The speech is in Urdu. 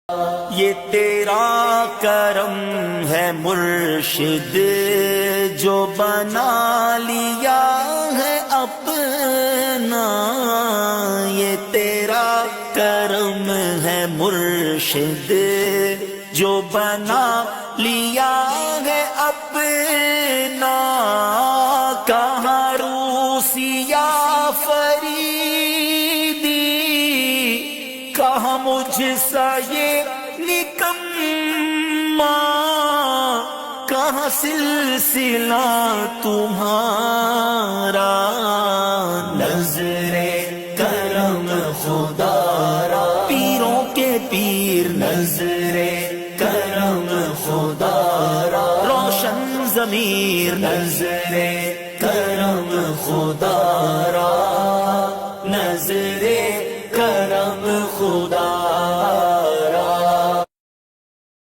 یہ تیرا کرم ہے مرشد جو بنا لیا ہے اپنا، یہ تیرا کرم ہے مرشد جو بنا لیا ہے اپنا، کہاں روسیا فریدی، کہاں مجھ سا یہ نکما، کہاں سلسلہ تمہارا، نظر کرم خدا را، پیروں کے پیر نظر کرم خدا را، روشن ضمیر نظر